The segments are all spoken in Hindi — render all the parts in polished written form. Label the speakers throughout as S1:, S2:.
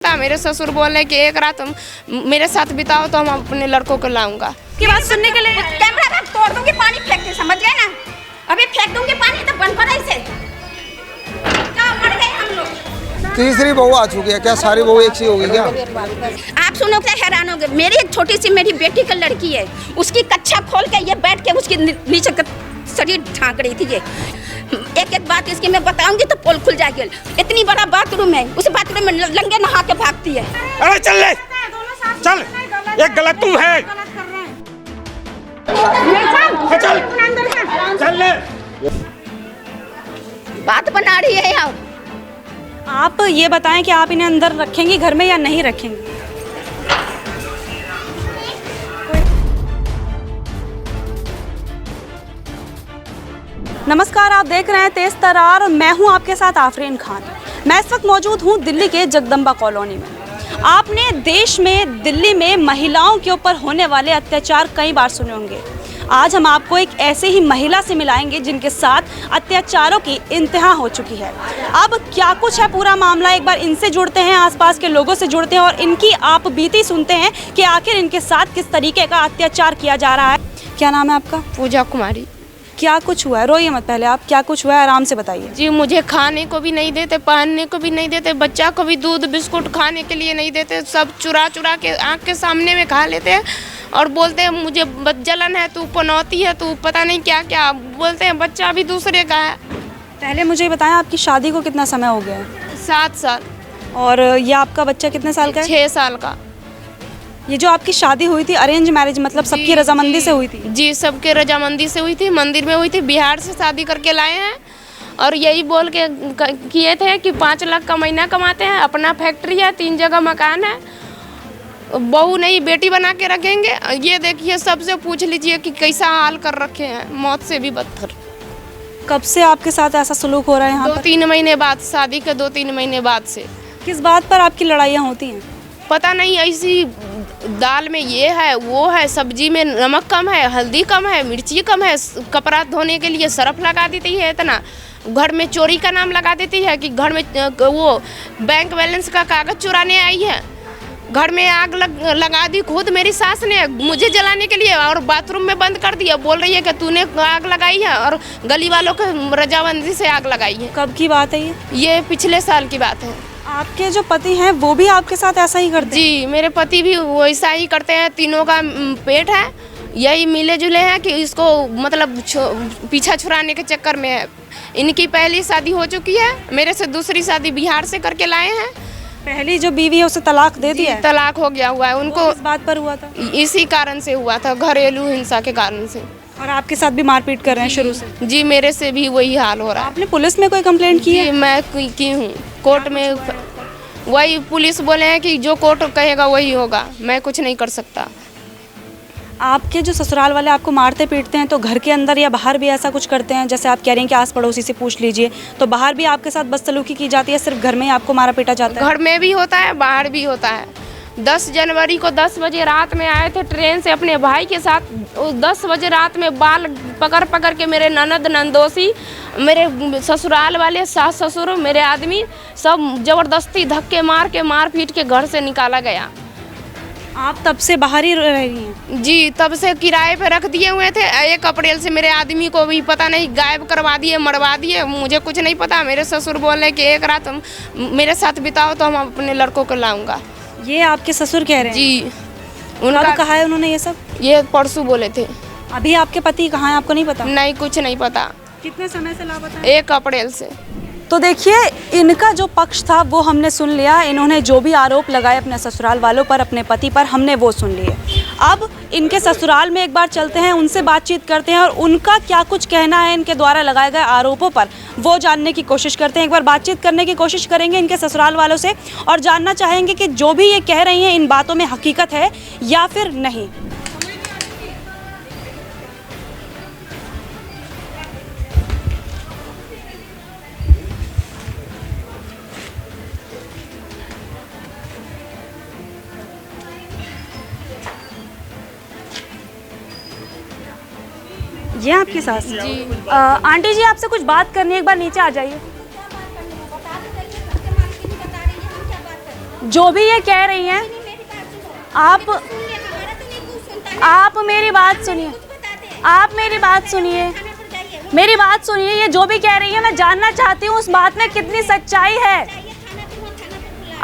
S1: पता। मेरे ससुर बोले कि एक रात मेरे साथ बिताओ तो हम अपने लड़कों को लाऊंगा।
S2: की बात सुनने के लिए
S3: कैमरा तोड़ दूंगी, पानी फेंक के, समझ गए ना? अभी फेंक दूंगी पानी तो बंद करो इसे। क्या मर गए हम लोग?
S4: तीसरी बहू आ चुकी है। क्या सारी बहू एक सी होगी क्या?
S3: आप सुनो क्या हैरान होगे। मेरी एक छोटी सी मेरी बेटी की लड़की है, उसकी कच्छा खोल के ये बैठ के उसकी नीचे शरीर ढांक रही थी। ये एक एक बात इसकी मैं बताऊंगी तो पोल खुल जाएगी। इतनी बड़ा बाथरूम है, उस बाथरूम में लंगे नहा के भागती है।
S5: अरे चल ले, चल, ये गलत तुम है। चल, चल ले।
S3: बात बना रही है यार।
S2: आप ये बताएं कि आप इन्हें अंदर रखेंगी घर में या नहीं रखेंगी? नमस्कार, आप देख रहे हैं तेज तरार और मैं हूं आपके साथ आफरीन खान। मैं इस वक्त मौजूद हूं दिल्ली के जगदम्बा कॉलोनी में। आपने देश में दिल्ली में महिलाओं के ऊपर होने वाले अत्याचार कई बार सुने होंगे। आज हम आपको एक ऐसे ही महिला से मिलाएंगे जिनके साथ अत्याचारों की इंतहा हो चुकी है। अब क्या कुछ है पूरा मामला, एक बार इनसे जुड़ते हैं, आसपास के लोगों से जुड़ते हैं और इनकी आप बीती सुनते हैं कि आखिर इनके साथ किस तरीके का अत्याचार किया जा रहा है। क्या नाम है आपका?
S1: पूजा कुमारी।
S2: क्या कुछ हुआ है? रोइए मत, पहले आप क्या कुछ हुआ है आराम से बताइए।
S1: जी, मुझे खाने को भी नहीं देते, पहनने को भी नहीं देते, बच्चा को भी दूध बिस्कुट खाने के लिए नहीं देते। सब चुरा चुरा के आँख के सामने में खा लेते हैं और बोलते हैं मुझे जलन है, तू पनौती है, तू पता नहीं क्या क्या बोलते हैं। बच्चा भी दूसरे का है।
S2: पहले मुझे ये बताएं, आपकी शादी को कितना समय हो गया है?
S1: 7 साल।
S2: और ये आपका बच्चा कितने साल का है?
S1: 6 साल का।
S2: ये जो आपकी शादी हुई थी अरेंज मैरिज, मतलब सबकी रजामंदी से हुई थी?
S1: जी, सबके रजामंदी से हुई थी, मंदिर में हुई थी। बिहार से शादी करके लाए हैं और यही बोल के किए थे कि 5 लाख का महीना कमाते हैं, अपना फैक्ट्री है, 3 जगह मकान है, बहू नहीं बेटी बना के रखेंगे। ये देखिए, सबसे पूछ लीजिए कि कैसा हाल कर रखे हैं, मौत से भी बदतर।
S2: कब से आपके साथ ऐसा सलूक हो रहा है यहाँ पर?
S1: 2-3 महीने बाद, शादी के 2-3 महीने बाद से।
S2: किस बात पर आपकी लड़ाइयाँ होती हैं?
S1: पता नहीं, ऐसी दाल में ये है वो है, सब्जी में नमक कम है, हल्दी कम है, मिर्ची कम है, कपड़ा धोने के लिए सरफ लगा देती है इतना, घर में चोरी का नाम लगा देती है कि घर में वो बैंक बैलेंस का कागज़ चुराने आई है। घर में आग लगा दी खुद मेरी सास ने मुझे जलाने के लिए और बाथरूम में बंद कर दिया। बोल रही है कि तूने आग लगाई है और गली वालों को रजामंदी से आग लगाई है।
S2: कब की बात है ये?
S1: ये पिछले साल की बात है।
S2: आपके जो पति हैं वो भी आपके साथ ऐसा ही करते हैं?
S1: जी, मेरे पति भी वैसा ही करते हैं। तीनों का पेट है, यही मिले जुले हैं कि इसको मतलब पीछा छुड़ाने के चक्कर में है। इनकी पहली शादी हो चुकी है, मेरे से दूसरी शादी बिहार से करके लाए हैं।
S2: पहली जो बीवी है उसे तलाक दे दिया है?
S1: तलाक हो गया हुआ है उनको।
S2: इस बात पर हुआ था?
S1: इसी कारण से हुआ था, घरेलू हिंसा के कारण से।
S2: और आपके साथ भी मारपीट कर रहे हैं शुरू से?
S1: जी, मेरे से भी वही हाल हो रहा है।
S2: आपने पुलिस में कोई कंप्लेंट की है?
S1: मैं की हूँ कोर्ट में। वही पुलिस बोले हैं कि जो कोर्ट कहेगा वही होगा, मैं कुछ नहीं कर सकता।
S2: आपके जो ससुराल वाले आपको मारते पीटते हैं तो घर के अंदर या बाहर भी ऐसा कुछ करते हैं? जैसे आप कह रही हैं कि आस पड़ोसी से पूछ लीजिए, तो बाहर भी आपके साथ बदसलूकी की जाती है, सिर्फ घर में ही आपको मारा पीटा जाता है?
S1: घर में भी होता है, बाहर भी होता है। 10 जनवरी को 10 बजे रात में आए थे ट्रेन से अपने भाई के साथ। 10 बजे रात में बाल पकड़ पकड़ के मेरे ननद नंदोसी, मेरे ससुराल वाले सास ससुर, मेरे आदमी सब जबरदस्ती धक्के मार के मार पीट के घर से निकाला गया।
S2: आप तब से बाहर ही रह रही हैं?
S1: जी, तब से किराए पे रख दिए हुए थे। 1 अप्रैल से मेरे आदमी को भी पता नहीं गायब करवा दिए, मरवा दिए, मुझे कुछ नहीं पता। मेरे ससुर बोले कि एक रात मेरे साथ बिताओ तो हम अपने लड़कों को लाऊंगा।
S2: ये आपके ससुर कह रहे हैं?
S1: जी। उनका
S2: कहा है उन्होंने ये सब?
S1: ये परसों बोले थे।
S2: अभी आपके पति कहाँ हैं आपको नहीं पता?
S1: नहीं, कुछ नहीं पता।
S2: कितने समय से लापता?
S1: 1 अप्रैल से।
S2: तो देखिए, इनका जो पक्ष था वो हमने सुन लिया। इन्होंने जो भी आरोप लगाए अपने ससुराल वालों पर, अपने पति पर, हमने वो सुन लिए। अब इनके ससुराल में एक बार चलते हैं, उनसे बातचीत करते हैं और उनका क्या कुछ कहना है इनके द्वारा लगाए गए आरोपों पर, वो जानने की कोशिश करते हैं। एक बार बातचीत करने की कोशिश करेंगे इनके ससुराल वालों से और जानना चाहेंगे कि जो भी ये कह रही हैं इन बातों में हकीकत है या फिर नहीं। ये आपकी सास?
S1: जी।
S2: आंटी जी, आपसे कुछ बात करनी है, एक बार नीचे आ जाइए। जो भी ये कह रही हैं, आप मेरी बात सुनिए, आप मेरी बात सुनिए, मेरी बात सुनिए। ये जो भी कह रही है मैं जानना चाहती हूँ उस बात में कितनी सच्चाई है।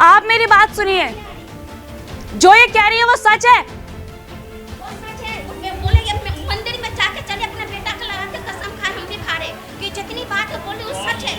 S2: आप मेरी बात सुनिए, जो ये कह रही है वो सच है।
S3: मंदिर में जाके चले अपना बेटा को लगा के कसम खा, हम भी खा रहे कि जितनी बात बोले वो सच है।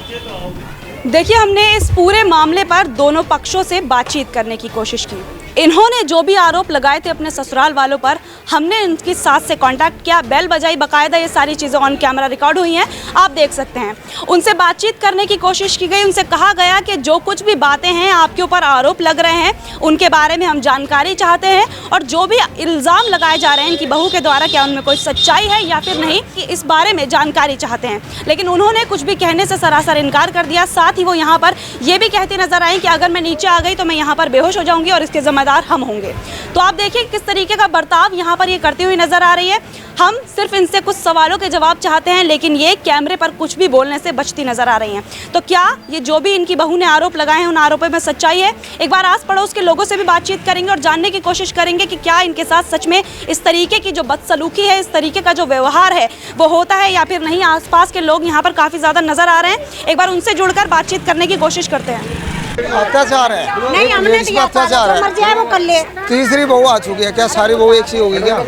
S2: देखिए, हमने इस पूरे मामले पर दोनों पक्षों से बातचीत करने की कोशिश की। इन्होंने जो भी आरोप लगाए थे अपने ससुराल वालों पर, हमने इनकी सास से कांटेक्ट किया, बेल बजाई, बाकायदा ये सारी चीज़ें ऑन कैमरा रिकॉर्ड हुई हैं, आप देख सकते हैं। उनसे बातचीत करने की कोशिश की गई, उनसे कहा गया कि जो कुछ भी बातें हैं, आपके ऊपर आरोप लग रहे हैं, उनके बारे में हम जानकारी चाहते हैं, और जो भी इल्ज़ाम लगाए जा रहे हैं इनकी बहू के द्वारा, क्या उनमें कोई सच्चाई है या फिर नहीं, कि इस बारे में जानकारी चाहते हैं। लेकिन उन्होंने कुछ भी कहने से सरासर इनकार कर दिया। साथ ही वो यहाँ पर ये भी कहती नजर आई कि अगर मैं नीचे आ गई तो मैं यहाँ पर बेहोश हो जाऊंगी और इसके जिम्मेदार हम होंगे। तो आप देखिए किस तरीके का बर्ताव यहाँ पर ये करती हुई नजर आ रही है। हम सिर्फ इनसे कुछ सवालों के जवाब चाहते हैं, लेकिन ये कैमरे पर कुछ भी बोलने से बचती नजर आ रही हैं। तो क्या ये जो भी इनकी बहू ने आरोप लगाए हैं, उन आरोपों में सच्चाई है? एक बार आस पड़ोस के लोगों से भी बातचीत करेंगे और जानने की कोशिश करेंगे कि क्या इनके साथ सच में इस तरीके की जो बदसलूकी है, इस तरीके का जो व्यवहार है वो होता है या फिर नहीं। आसपास के लोग यहाँ पर काफ़ी ज़्यादा नजर आ रहे हैं, एक बार उनसे जुड़कर बातचीत करने की कोशिश करते हैं।
S4: अत्याचार है,
S3: नहीं, हमने
S4: इसमें अत्याचार है।
S3: मर्जी है वो कर ले।
S4: तीसरी बहू आ चुकी है, क्या सारी बहू एक सी होगी क्या?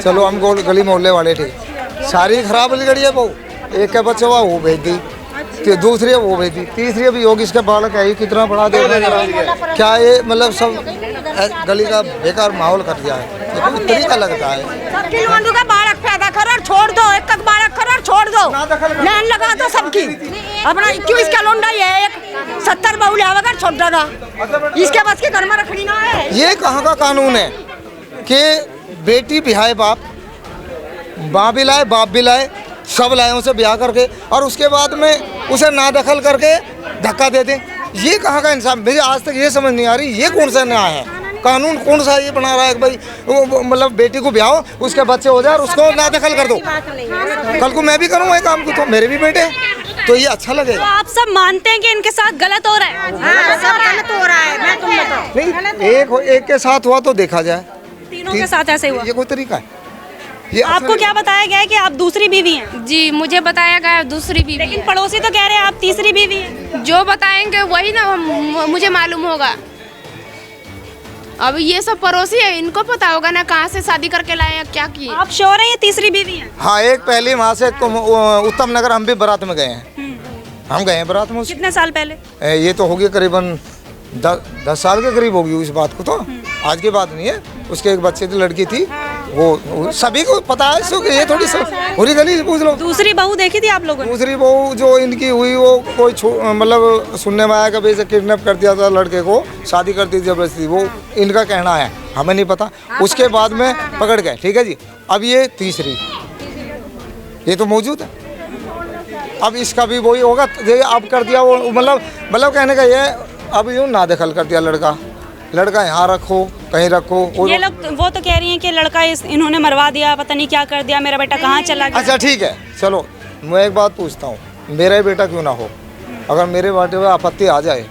S4: चलो हम गली मोहल्ले वाले थे, सारी खराब गड़ी है बहू। एक का बच्चा हुआ वो भेज दी, दूसरी वो भेज दी, तीसरी अभी योगी इसका बालक है, कितना बड़ा देख क्या ये मतलब सब गली का बेकार माहौल कर दिया है। ये तरीका लगता है
S3: का बालक पैदा कर छोड़ दो, एक तक बालक कर छोड़ दो, लाइन लगा दो सबकी। अपना 21 का लोंडा है, एक 70 बहू लिया छोड़ देगा, इसके बस के घर में रखनी ना है।
S4: ये कहाँ का कानून है कि बेटी बिहाए बाप, बाप भी लाए बाप भी लाए, सब लाए उसे ब्याह करके और उसके बाद में उसे ना दखल करके धक्का दे दें। ये कहाँ का इंसाफ? मुझे आज तक ये समझ नहीं आ रही ये कौन सा न्याय है, कानून कौन सा ये बना रहा है कि भाई मतलब बेटी को ब्याह हो, उसके बच्चे हो जाए और उसको ना दखल कर दो। कल को मैं भी करूँगा ये काम, तो मेरे भी बेटे, तो ये अच्छा लगेगा।
S2: तो आप सब मानते हैं कि इनके साथ गलत हो रहा है?
S3: सब गलत हो रहा है, मैं तुम बताओ।
S4: नहीं, एक के साथ हुआ तो देखा जाए,
S2: तीनों के साथ ऐसे हुआ?
S4: ये कोई तरीका है? ये
S2: आपको क्या बताया गया है कि आप दूसरी बीवी हैं?
S1: जी, मुझे बताया गया है दूसरी बीवी
S2: लेकिन
S1: है।
S2: पड़ोसी तो कह रहे हैं आप तीसरी बीवी हैं।
S1: जो बताएंगे वही ना मुझे मालूम होगा। अब ये सब पड़ोसी है, इनको पता होगा ना कहाँ से शादी करके लाए हैं, क्या किए।
S2: आप श्योर हैं ये तीसरी बीवी हैं?
S4: हाँ, एक पहली वहाँ से उत्तम नगर हम भी बारात में गए हैं, हम गए हैं बारात में।
S2: कितने साल पहले?
S4: ये तो होगी करीबन 10 साल के करीब होगी इस बात को, तो आज की बात नहीं है। उसके एक बच्चे की लड़की थी, वो सभी को पता है, सो ये थोड़ी पूरी गली पूछ लो।
S2: दूसरी बहू देखी थी आप लोगों ने?
S4: दूसरी बहू जो इनकी हुई वो कोई मतलब सुनने में आया कि भाई किडनैप कर दिया था लड़के को, शादी कर दी जबरदस्ती, वो इनका कहना है, हमें नहीं पता। उसके बाद में पकड़ गए, ठीक है जी। अब ये तीसरी, ये तो मौजूद है। अब इसका भी वही होगा, ये अब कर दिया वो, मतलब कहने का ये अब यूँ ना दखल कर दिया लड़का यहाँ रखो कहीं रखो।
S2: ये लोग वो तो कह रही हैं कि लड़का इन्होंने मरवा दिया, पता नहीं क्या कर दिया, मेरा बेटा कहाँ चला गया।
S4: अच्छा ठीक है, चलो मैं एक बात पूछता हूँ, मेरा ही बेटा क्यों ना हो, अगर मेरे बेटे में आपत्ति आ जाए,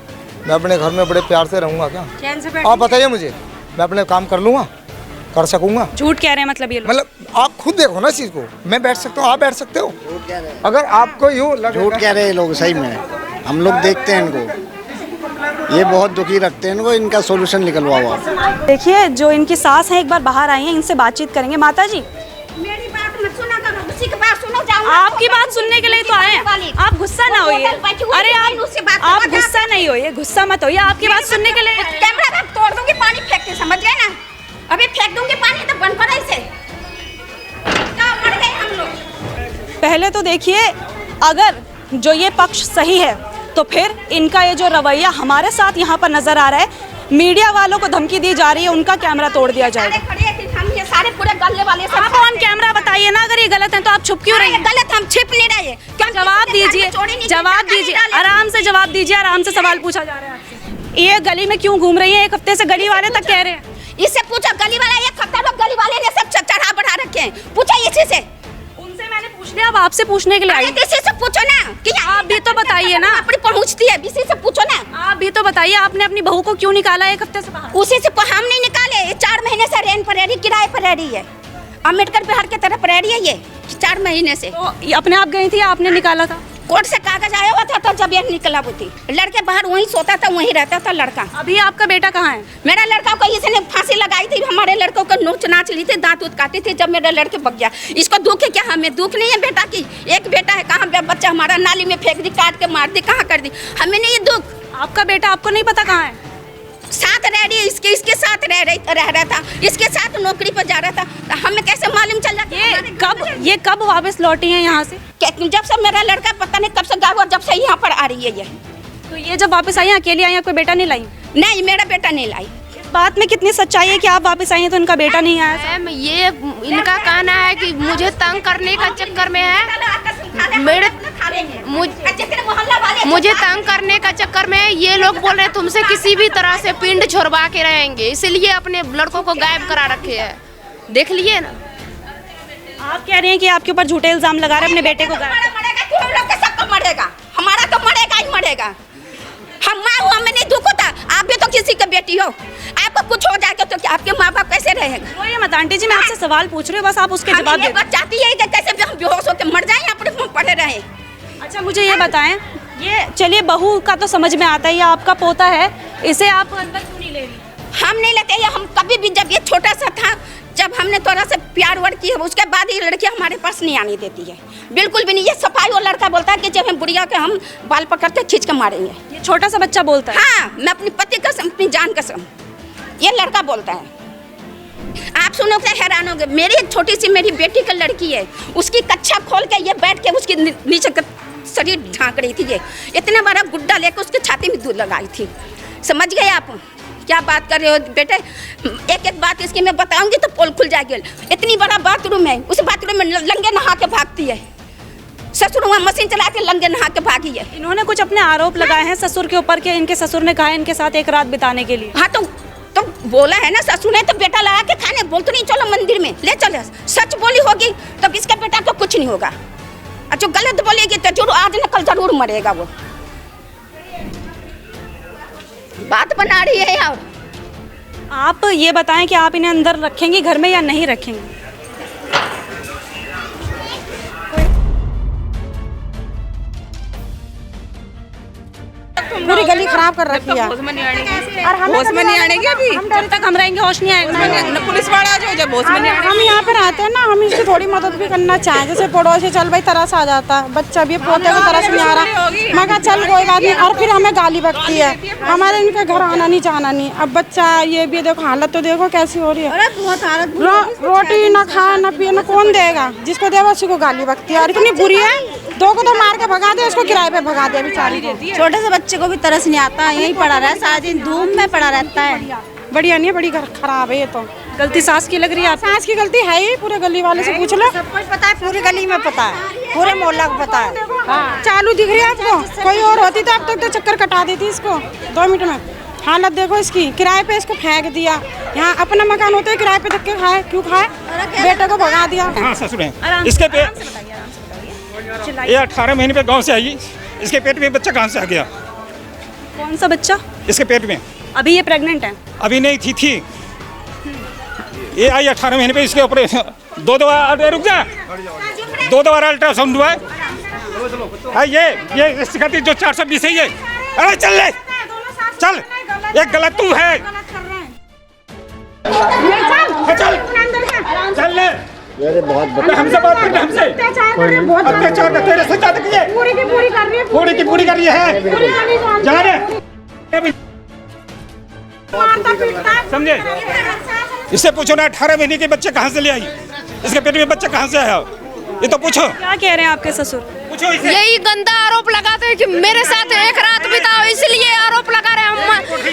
S4: मैं अपने घर में बड़े प्यार से रहूँगा क्या? आप बताइए मुझे, मैं अपने काम कर लूँगा, कर सकूँगा?
S2: झूठ कह रहे हैं मतलब ये लोग?
S4: मतलब आप खुद देखो ना चीज़ को, मैं बैठ सकता हूँ, आप बैठ सकते हो। अगर आपको यूँ
S6: झूठ कह रहे हैं लोग, सही में हम लोग देखते हैं इनको, ये बहुत दुखी रखते हैं इनको, इनका सोल्यूशन निकलवाओ आप।
S2: देखिए जो इनकी सास हैं एक बार बाहर आई हैं, इनसे बातचीत करेंगे। माता जी,
S3: मेरी बात मत सुना करो, उसी की बात सुनो। जाओ,
S2: आपकी बात सुनने के लिए तो आए हैं, आप गुस्सा ना होइए। अरे आप गुस्सा नहीं होइए, गुस्सा मत होइए, आपकी बात सुनने के लिए।
S3: कैमरा मैं तोड़ दूंगी, पानी फेंक के, समझ गए ना? अभी फेंक दूंगी पानी, तो बंद करो इसे। क्या मर गए हम लोग?
S2: पहले तो देखिए, अगर जो ये पक्ष सही है तो फिर इनका ये जो रवैया हमारे साथ यहाँ पर नजर आ रहा है, मीडिया वालों को धमकी दी जा रही है, उनका कैमरा तोड़ दिया जाएगा।
S3: हम ये सारे पूरे गल्ले वाले सब
S2: आप ऑन कैमरा बताइए ना, अगर ये गलत है तो आप छुप क्यों रही हैं?
S3: गलत, हम छिप नहीं रहे।
S2: जवाब दीजिए, जवाब दीजिए, आराम से जवाब दीजिए, आराम से सवाल पूछा जा रहा है आपसे। ये गली में क्यों घूम रही है? एक हफ्ते से गली वाले तक कह रहे हैं।
S3: इससे पूछो, गली वाला, एक हफ्ता लोग गली वाले ने सब चढ़ा बढ़ा रखे हैं, पूछो इसी से।
S2: उनसे मैंने पूछा इसलिए अब आपसे पूछने के लिए आई।
S3: किसी से पूछो ना कि
S2: आप भी तो बताइए ना।
S3: अपनी पहुँचती है, किसी से पूछो ना।
S2: आप भी तो बताइए, आपने अपनी बहू को क्यों निकाला 1 हफ्ते से बाहर?
S3: उसी से हम नहीं निकाले, 4 महीने से रेंट पर रह रही, किराए पर रह रही है। अम्बेडकर बिहार की तरफ रह रही है ये 4 महीने से।
S2: तो ये अपने आप गई थी या आपने निकाला था?
S3: कोर्ट से कागज आया हुआ था जब ये निकला हुई थी। लड़के बाहर वहीं सोता था, वहीं रहता था लड़का।
S2: अभी आपका बेटा कहाँ है?
S3: मेरा लड़का को इसने फांसी लगाई थी, हमारे लड़कों को नोच नाच ली थी, दांत उत काटे थे जब मेरा लड़के बग गया। इसको दुख है क्या? हमें दुख नहीं है बेटा की। एक बेटा है, कहाँ बच्चा हमारा नाली में फेंक दी, काट के मार दी, कहाँ कर दी, हमें नहीं दुख।
S2: आपका बेटा आपको नहीं पता कहाँ है?
S3: साथ रह रही, इसके साथ रह रहा था, इसके साथ नौकरी पर जा रहा था, तो हमें कैसे मालूम चला?
S2: ये कब वापस लौटी हैं यहाँ से?
S3: जब से मेरा लड़का पता नहीं कब से गाँव और जब से यहाँ पर आ रही है ये।
S2: तो ये जब वापस आई हैं अकेली आई हैं, कोई बेटा नहीं लाई?
S3: नहीं, मेरा बेटा नहीं लाई।
S2: इस बात में कितनी सच्चाई है कि आप वापस आई हैं तो इनका बेटा नहीं आया?
S1: मैम ये इनका कहना है कि मुझे तंग करने का चक्कर में है, मुझे तंग करने का चक्कर में ये लोग बोल रहे हैं तुमसे किसी भी तरह से पिंड छोड़वा के रहेंगे, इसलिए अपने लड़कों को गायब करा रखे है। देख लिए ना।
S2: आप कह रहे हैं कि आपके ऊपर झूठे इल्जाम लगा रहे हैं अपने बेटे को गायब।
S3: सबको मरेगा, हमारा तो मरेगा ही मरेगा। हम माँ हुआ, हमें नहीं दुख होता। आप भी तो किसी की बेटी हो, आपको कुछ हो जाएगा तो आपके माँ बाप कैसे रहेंगे?
S2: वो ये मत आंटी जी, मैं आपसे सवाल पूछ रही हूँ, बस आप उसके जवाब दे।
S3: चाहती है कि कैसे भी हम बेहोश होकर मर जाएं, अपने पड़े रहें।
S2: अच्छा मुझे ये बताएं, ये चलिए बहू का तो समझ में आता है, ये आपका पोता है, इसे आप अंदर क्यों नहीं ले रही?
S3: हम नहीं लेते ये। हम कभी भी, जब ये छोटा सा था, जब हमने थोड़ा सा प्यार वर्ड किया, उसके बाद ये लड़की हमारे पास नहीं आने देती है, बिल्कुल भी नहीं। ये सफाई वो लड़का बोलता है कि जब हम बुढ़िया के हम बाल पकड़ते खींच के मारेंगे।
S2: ये छोटा सा बच्चा बोलता है?
S3: हाँ, मैं अपनी पति कसम, अपनी जान कसम, ये लड़का बोलता है। आप सुनो क्या हैरान होगे। मेरी एक छोटी सी मेरी बेटी की लड़की है, उसकी कच्छा खोल के ये बैठ के उसकी नीचे का शरीर ढांक रही थी। ये इतना बड़ा गुड्डा लेकर उसके छाती में दूध लगाई थी। समझ गए आप क्या बात कर रहे हो बेटे? एक एक बात इसकी मैं बताऊंगी तो पोल खुल जाएगी। इतनी बड़ा बाथरूम है, उस बाथरूम में लंगे नहा के भागती है। ससुर वहाँ मशीन चला के लंगे नहा के भागी है।
S2: इन्होंने कुछ अपने आरोप लगाए हैं ससुर के ऊपर के इनके ससुर ने कहा है इनके साथ एक रात बिताने के लिए।
S3: हाँ तो बोला है ना, ससुर ने तो बेटा लगा के खाने बोल तो नहीं, चलो मंदिर में ले चलो। सच बोली होगी तो इसका बेटा को कुछ नहीं होगा, और जो गलत बोलेगी तो जरूर आज न कल जरूर मरेगा। वो बात बना रही है। और
S2: आप ये बताएं कि आप इन्हें अंदर रखेंगी घर में या नहीं रखेंगी?
S7: पूरी गली खराब कर रखी है।
S8: होश में नहीं आएंगे अभी,
S2: जब तक हम रहेंगे होश नहीं आएगा।
S8: पुलिस वाला जो जब होश में नहीं
S7: हम यहाँ पे रहते हैं ना, हम इसकी थोड़ी मदद भी करना चाहें। जैसे पड़ोसी चल भाई तरस आ जाता है, बच्चा भी पोते को तरस नहीं आ रहा, मैं कहा चल कोई बात नहीं, और फिर हमें गाली बकती है, हमारे इनके घर आना नहीं जाना नहीं। अब बच्चा ये भी देखो, हालत तो देखो कैसी हो रही है। रोटी ना खाए ना पिए ना, कौन देगा? जिसको देगा उसी को गाली बकती है। और इतनी बुरी है, 2 को तो मार के भगा दे, उसको किराए पे भगा दे बेचारी को।
S9: छोटे से बच्चे को भी तरस नहीं आता, यहीं पड़ा रहा है, सारा दिन धूप में पड़ा रहता है।
S7: बढ़िया नहीं है, बड़ी खराब है ये तो।
S2: गलती सास की लग रही है आप?
S7: सास की गलती है ही, पूरे गली वाले से पूछ लो।
S9: सब कुछ पता है, पूरी गली में पता है, पूरे मोहल्ला को पता है।
S7: चालू दिख रही है आपको? कोई और होती तो अब तक तो चक्कर कटा देती इसको 2 मिनट में। हालत देखो इसकी, किराए पे इसको फेंक दिया। यहाँ अपना मकान होता है, किराए पे धक्के खाए, क्यों खाए? बेटे को भगा दिया।
S5: हाँ ससुर है इसके पे। ये 18 महीने पे गांव से आई, इसके पेट में बच्चा कहाँ से आ गया?
S2: कौन सा बच्चा?
S5: इसके पेट में
S2: अभी ये प्रेग्नेंट है?
S5: अभी नहीं थी। ये आई 18 महीने पे, इसके ऊपर 2 बार रुक जा, 2 बार अल्ट्रासाउंड हुआ है। ये इसकी खातिर जो 420 है ये। अरे चल ले, चल, ये गलत तू है। चल ले,
S6: बहुत
S5: हमसे बात करके हमसे अत्याचार तेरे से ज्यादा किए, पूरी की पूरी कर रही है। जा रहे समझे? इससे पूछो ना 18 महीने के बच्चे कहाँ से ले आई, इसके पेट में बच्चा कहाँ से आया, ये तो पूछो।
S2: क्या कह रहे हैं आपके ससुर?
S5: पूछो इसे।
S1: यही गंदा आरोप लगाते हैं कि मेरे साथ एक रात बिताओ, इसलिए आरोप लगा रहे हैं।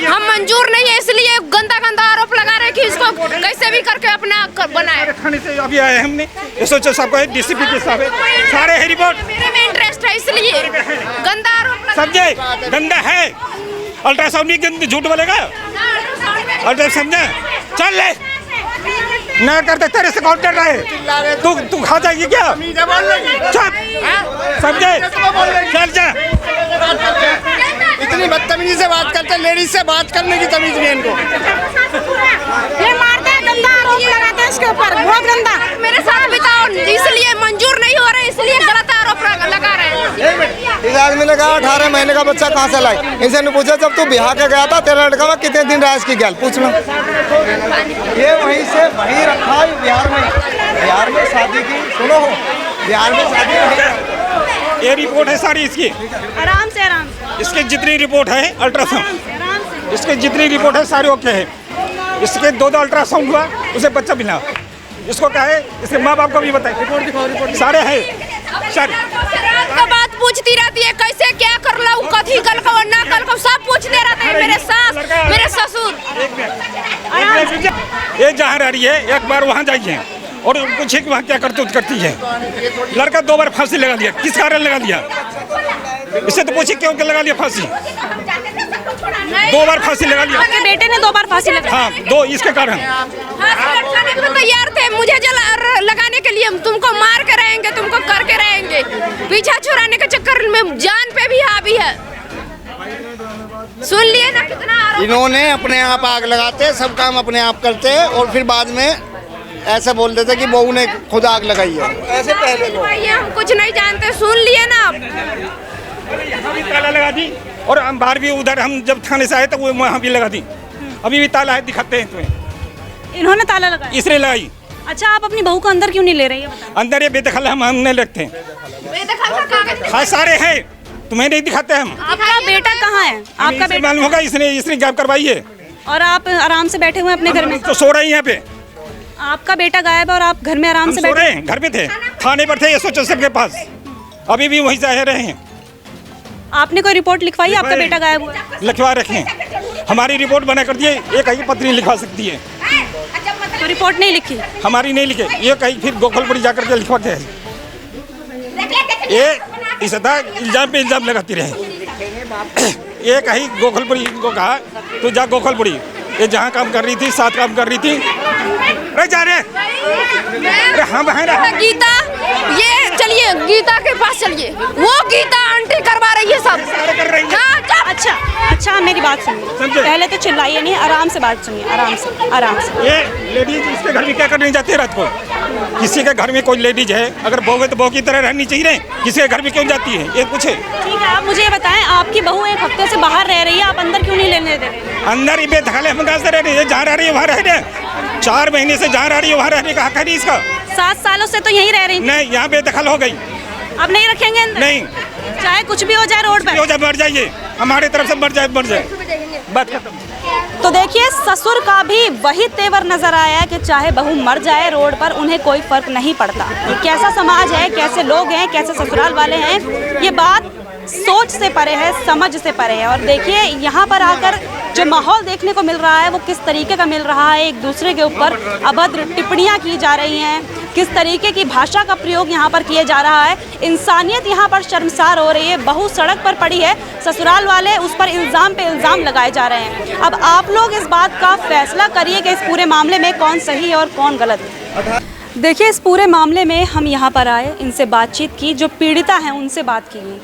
S1: हम मंजूर नहीं है, इसलिए गंदा आरोप लगा रहे हैं कि इसको कैसे भी करके अपना बनाए।
S5: थाने से अभी आए हमने, SHO साहब को, DCP के साहब सारे है रिपोर्ट।
S1: मेरे में इंटरेस्ट है, इसलिए गंदा आरोप
S5: समझे? गंदा है, अल्ट्रासाउंड भी झूठ बोलेगा, अल्ट्रासाउंड समझे? चल ले। ना करते तेरे से कौन डर रहा है? तू खा जाएगी क्या? चुप, समझे? चल जा।
S6: इतनी बदतमीजी से बात करते, लेडीज से बात करने की तमीज नहीं इनको।
S7: ये मारते हैं, गंदा आरोप लगाते हैं इसके ऊपर, बहुत गंदा।
S1: मेरे साथ बिताओ, इसलिए मंजूर नहीं हो रहा है, इसलिए गलत आरोप लगा रहे हैं।
S4: इस आदमी ने कहा 18 महीने का बच्चा कहाँ से लाई। इनसे ने पूछा जब तू बिहार के गया था तेरा लड़का में कितने दिन रहा इसकी गैल पूछना। ये वहीं से वहीं रखा है बिहार में शादी की। सुनो, बिहार में शादी।
S5: ये रिपोर्ट है सारी इसकी,
S2: आराम से आराम से।
S5: इसकी जितनी रिपोर्ट है अल्ट्रासाउंड, इसकी जितनी रिपोर्ट है सारी ओके है। इसके 2 अल्ट्रासाउंड हुआ, उसे बच्चा मिला। इसको क्या है, इसके माँ बाप को भी बताए, रिपोर्ट दिखाओ, रिपोर्ट सारे हैं सारे।
S1: का बात पूछती रहती है, कैसे क्या कर ला, कथी कल को ना कल को सब पूछते रहते हैं। मेरे सास, मेरे ससुर।
S5: ये जहाँ रह रही है, एक बार वहाँ जाइए और पूछिए कि वहाँ क्या करती है। लड़का 2 बार फांसी लगा दिया, किस कारण लगा दिया? इससे तो पूछिए क्यों लगा लिया फांसी? 2 बार फांसी लगा लिया।
S2: आपके बेटे ने 2 बार फांसी लगा?
S5: हाँ, 2 इसके कारण।
S1: तैयार थे मुझे लगाने के लिए, तुमको मार के रहेंगे, तुमको करके रहेंगे। पीछा छुड़ाने के चक्कर में जान पे भी हावी है। सुन लिए ना कितना।
S6: इन्होंने अपने आप आग लगाते, सब काम अपने आप करते और फिर बाद में ऐसे बोल देते कि बहू ने खुद आग लगाई है।
S4: ऐसे पहले को
S1: हम कुछ नहीं जानते, सुन लिए ना आप।
S5: ताला लगा दी और हम बाहर भी, उधर हम जब थाने से आए तो वो वहाँ भी लगा दी। अभी भी ताला है, दिखाते हैं तुम्हें।
S2: इन्होंने ताला लगाया?
S5: इसलिए लगाई।
S2: अच्छा, आप अपनी बहू को अंदर क्यों नहीं ले रही है?
S5: अंदर ये बेदखल हम नहीं लगते हैं। हाँ सारे हैं, तुम्हें नहीं दिखाते हम।
S2: आपका बेटा कहाँ है? आपका बेटा
S5: मालूम होगा, इसने गायब करवाई है।
S2: और आप आराम से बैठे हुए अपने घर में?
S5: तो सो रहे हैं यहाँ पे।
S2: आपका बेटा गायब है और आप घर में आराम से
S5: सो
S2: बैठे?
S5: रहे हैं, घर पे थे, थाने पर थे SHO के पास, अभी भी वहीं से रहे हैं।
S2: आपने कोई रिपोर्ट लिखवाई? आपका बेटा गायब हुआ?
S5: लिखवा रखे हैं, हमारी रिपोर्ट बना कर दिए। ये कहीं पत्नी लिखवा सकती है,
S2: तो रिपोर्ट नहीं लिखी?
S5: हमारी नहीं लिखे। ये कहीं फिर गोखलपुरी जाकर के लिखवाते हैं। ये इस इल्जाम पे इल्जाम लगाती रहे। ये कहीं गोखलपुरी को कहा तो जा गोखलपुरी, ये जहाँ काम कर रही थी, साथ काम कर रही थी। अरे जा रहे, अरे हाँ बहन
S1: गीता, ये चलिए गीता के पास चलिए, वो गीता आंटी करवा रही है सब।
S2: अच्छा मेरी बात सुनिए, पहले तो चिल्लाइए नहीं, आराम से बात सुनिए, आराम से।
S5: ये लेडीज इसके घर में क्या करने जाती है रात को? किसी के घर में कोई लेडीज है, अगर बहू है तो बहू की तरह रहनी चाहिए, किसी के घर में क्यों जाती है, ये पूछे।
S2: ठीक है, आप मुझे ये बताएं, आपकी बहू 1 हफ्ते से बाहर रह रही है, आप अंदर क्यों नहीं लेने दे रहे?
S5: अंदर ही बेदखल है, हम कहाँ से रह रही है? जहाँ रह रही है वहाँ रह रहे हैं। 4 महीने से जहाँ रह रही है वहाँ रहने का हक है नहीं इसका।
S2: 7 सालों से तो यहीं रह रही?
S5: नहीं, यहाँ बेदखल हो गई।
S2: आप नहीं रखेंगे अंदर?
S5: नहीं,
S2: चाहे कुछ भी हो जाए रोड पर?
S5: हो जाए, मर जाइए, हमारे तरफ से मर जाए, बात खत्म।
S2: तो देखिए, ससुर का भी वही तेवर नजर आया कि चाहे बहू मर जाए रोड पर, उन्हें कोई फर्क नहीं पड़ता। ये कैसा समाज है, कैसे लोग हैं, कैसे ससुराल वाले हैं, ये बात सोच से परे है, समझ से परे है। और देखिए, यहाँ पर आकर जो माहौल देखने को मिल रहा है वो किस तरीके का मिल रहा है। एक दूसरे के ऊपर अभद्र टिप्पणियाँ की जा रही हैं, किस तरीके की भाषा का प्रयोग यहाँ पर किया जा रहा है। इंसानियत यहाँ पर शर्मसार हो रही है। बहू सड़क पर पड़ी है, ससुराल वाले उस पर इल्ज़ाम पे इल्ज़ाम लगाए जा रहे हैं। अब आप लोग इस बात का फैसला करिए कि इस पूरे मामले में कौन सही है और कौन गलत है। देखिए, इस पूरे मामले में हम यहाँ पर आए, इनसे बातचीत की, जो पीड़िता हैं उनसे बात की।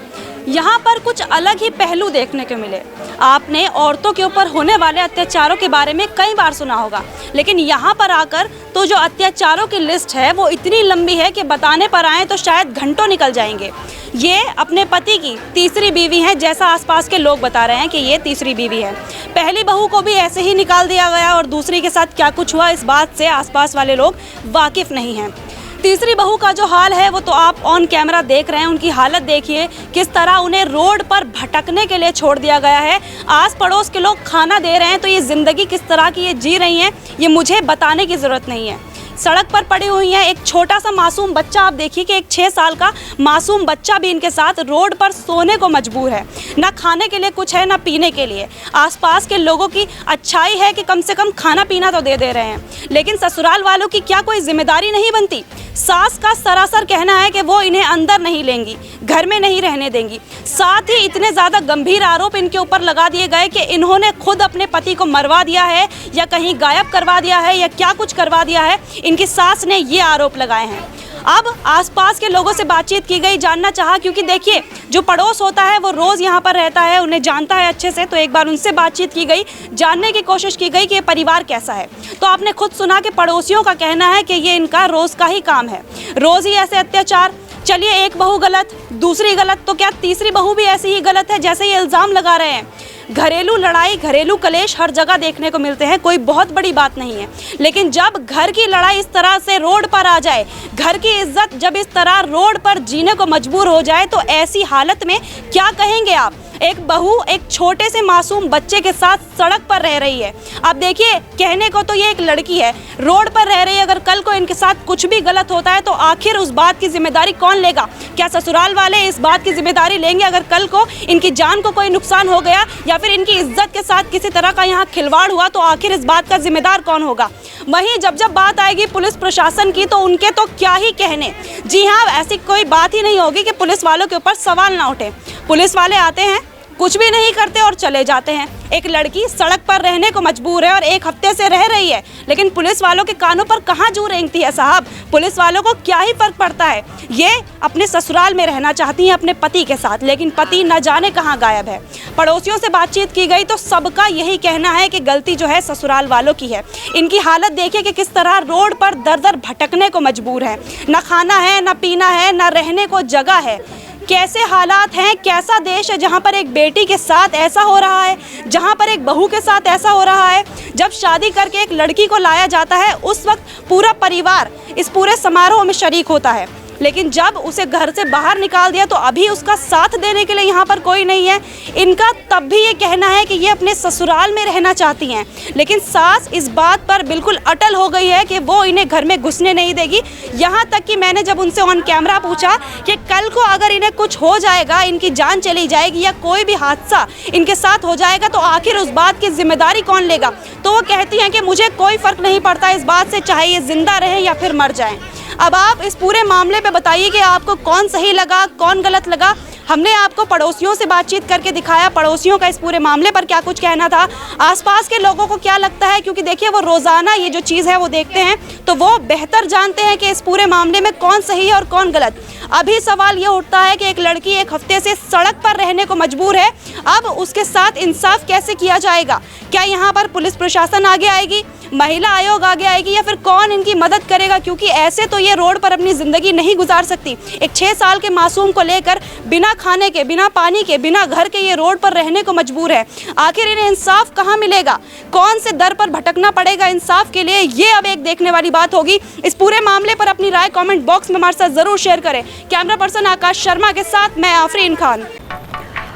S2: यहाँ पर कुछ अलग ही पहलू देखने को मिले। आपने औरतों के ऊपर होने वाले अत्याचारों के बारे में कई बार सुना होगा, लेकिन यहाँ पर आकर तो जो अत्याचारों की लिस्ट है वो इतनी लंबी है कि बताने पर आए तो शायद घंटों निकल जाएंगे। ये अपने पति की तीसरी बीवी है, जैसा आसपास के लोग बता रहे हैं कि ये तीसरी बीवी है। पहली बहू को भी ऐसे ही निकाल दिया गया और दूसरी के साथ क्या कुछ हुआ इस बात से आसपास वाले लोग वाकिफ़ नहीं हैं। तीसरी बहू का जो हाल है वो तो आप ऑन कैमरा देख रहे हैं। उनकी हालत देखिए, किस तरह उन्हें रोड पर भटकने के लिए छोड़ दिया गया है। आस पड़ोस के लोग खाना दे रहे हैं तो ये ज़िंदगी किस तरह की ये जी रही हैं ये मुझे बताने की ज़रूरत नहीं है। सड़क पर पड़ी हुई हैं। एक छोटा सा मासूम बच्चा, आप देखिए कि एक 6 साल का मासूम बच्चा भी इनके साथ रोड पर सोने को मजबूर है। ना खाने के लिए कुछ है, ना पीने के लिए। आसपास के लोगों की अच्छाई है कि कम से कम खाना पीना तो दे रहे हैं, लेकिन ससुराल वालों की क्या कोई जिम्मेदारी नहीं बनती? सास का सरासर कहना है कि वो इन्हें अंदर नहीं लेंगी, घर में नहीं रहने देंगी। साथ ही इतने ज़्यादा गंभीर आरोप इनके ऊपर लगा दिए गए कि इन्होंने खुद अपने पति को मरवा दिया है या कहीं गायब करवा दिया है या क्या कुछ करवा दिया है, इनकी सास ने ये आरोप लगाए हैं। अब आसपास के लोगों से बातचीत की गई, जानना चाहा, क्योंकि देखिए जो पड़ोस होता है वो रोज़ यहाँ पर रहता है, उन्हें जानता है अच्छे से, तो एक बार उनसे बातचीत की गई, जानने की कोशिश की गई कि ये परिवार कैसा है। तो आपने खुद सुना कि पड़ोसियों का कहना है कि ये इनका रोज़ का ही काम है, रोज़ ही ऐसे अत्याचार। चलिए एक बहू गलत, दूसरी गलत, तो क्या तीसरी बहू भी ऐसी ही गलत है जैसे ये इल्ज़ाम लगा रहे हैं। घरेलू लड़ाई, घरेलू कलेश हर जगह देखने को मिलते हैं, कोई बहुत बड़ी बात नहीं है, लेकिन जब घर की लड़ाई इस तरह से रोड पर आ जाए, घर की इज्जत जब इस तरह रोड पर जीने को मजबूर हो जाए, तो ऐसी हालत में क्या कहेंगे आप। एक बहू एक छोटे से मासूम बच्चे के साथ सड़क पर रह रही है। अब देखिए, कहने को तो ये एक लड़की है, रोड पर रह रही है, अगर कल को इनके साथ कुछ भी गलत होता है तो आखिर उस बात की जिम्मेदारी कौन लेगा। क्या ससुराल वाले इस बात की जिम्मेदारी लेंगे अगर कल को इनकी जान को कोई नुकसान हो गया या फिर इनकी इज्जत के साथ किसी तरह का यहाँ खिलवाड़ हुआ, तो आखिर इस बात का जिम्मेदार कौन होगा। वहीं जब जब बात आएगी पुलिस प्रशासन की, तो उनके तो क्या ही कहने। जी हाँ, ऐसी कोई बात ही नहीं होगी कि पुलिस वालों के ऊपर सवाल ना उठे। पुलिस वाले आते हैं, कुछ भी नहीं करते और चले जाते हैं। एक लड़की सड़क पर रहने को मजबूर है और 1 हफ्ते से रह रही है, लेकिन पुलिस वालों के कानों पर कहाँ जू रेंगती है साहब। पुलिस वालों को क्या ही फर्क पड़ता है। ये अपने ससुराल में रहना चाहती हैं अपने पति के साथ, लेकिन पति न जाने कहाँ गायब है। पड़ोसियों से बातचीत की गई तो सबका यही कहना है कि गलती जो है ससुराल वालों की है। इनकी हालत देखिए कि किस तरह रोड पर दर दर भटकने को मजबूर है। न खाना है, न पीना है, न रहने को जगह है। कैसे हालात हैं, कैसा देश है जहाँ पर एक बेटी के साथ ऐसा हो रहा है, जहाँ पर एक बहू के साथ ऐसा हो रहा है। जब शादी करके एक लड़की को लाया जाता है, उस वक्त पूरा परिवार इस पूरे समारोह में शरीक होता है, लेकिन जब उसे घर से बाहर निकाल दिया तो अभी उसका साथ देने के लिए यहाँ पर कोई नहीं है। इनका तब भी ये कहना है कि ये अपने ससुराल में रहना चाहती हैं, लेकिन सास इस बात पर बिल्कुल अटल हो गई है कि वो इन्हें घर में घुसने नहीं देगी। यहाँ तक कि मैंने जब उनसे ऑन कैमरा पूछा कि कल को अगर इन्हें कुछ हो जाएगा, इनकी जान चली जाएगी या कोई भी हादसा इनके साथ हो जाएगा, तो आखिर उस बात की जिम्मेदारी कौन लेगा। तो वो कहती हैं कि मुझे कोई फ़र्क नहीं पड़ता इस बात से, चाहे ये जिंदा रहें या फिर मर जाएं। अब आप इस पूरे मामले पे बताइए कि आपको कौन सही लगा, कौन गलत लगा। हमने आपको पड़ोसियों से बातचीत करके दिखाया, पड़ोसियों का इस पूरे मामले पर क्या कुछ कहना था, आसपास के लोगों को क्या लगता है, क्योंकि देखिए वो रोज़ाना ये जो चीज़ है वो देखते हैं, तो वो बेहतर जानते हैं कि इस पूरे मामले में कौन सही है और कौन गलत। अभी सवाल ये उठता है कि एक लड़की 1 हफ्ते से सड़क पर रहने को मजबूर है, अब उसके साथ इंसाफ कैसे किया जाएगा। क्या यहाँ पर पुलिस प्रशासन आगे आएगी, महिला आयोग आगे आएगी, या फिर कौन इनकी मदद करेगा, क्योंकि ऐसे तो ये रोड पर अपनी ज़िंदगी नहीं गुजार सकती। एक 6 साल के मासूम को लेकर बिना खाने के, बिना पानी के, बिना घर के ये रोड पर रहने को मजबूर है। आखिर इन्हें इंसाफ कहाँ मिलेगा, कौन से दर पर भटकना पड़ेगा इंसाफ के लिए, ये अब एक देखने वाली बात होगी। इस पूरे मामले पर अपनी राय कमेंट बॉक्स में हमारे साथ ज़रूर शेयर करें। कैमरा पर्सन आकाश शर्मा के साथ मैं आफरीन खान।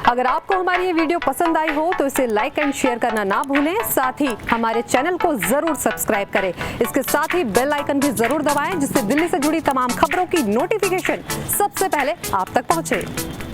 S10: अगर आपको हमारी ये वीडियो पसंद आई हो तो इसे लाइक एंड शेयर करना ना भूलें, साथ ही हमारे चैनल को जरूर सब्सक्राइब करें। इसके साथ ही बेल आइकन भी जरूर दबाएं, जिससे दिल्ली से जुड़ी तमाम खबरों की नोटिफिकेशन सबसे पहले आप तक पहुंचे।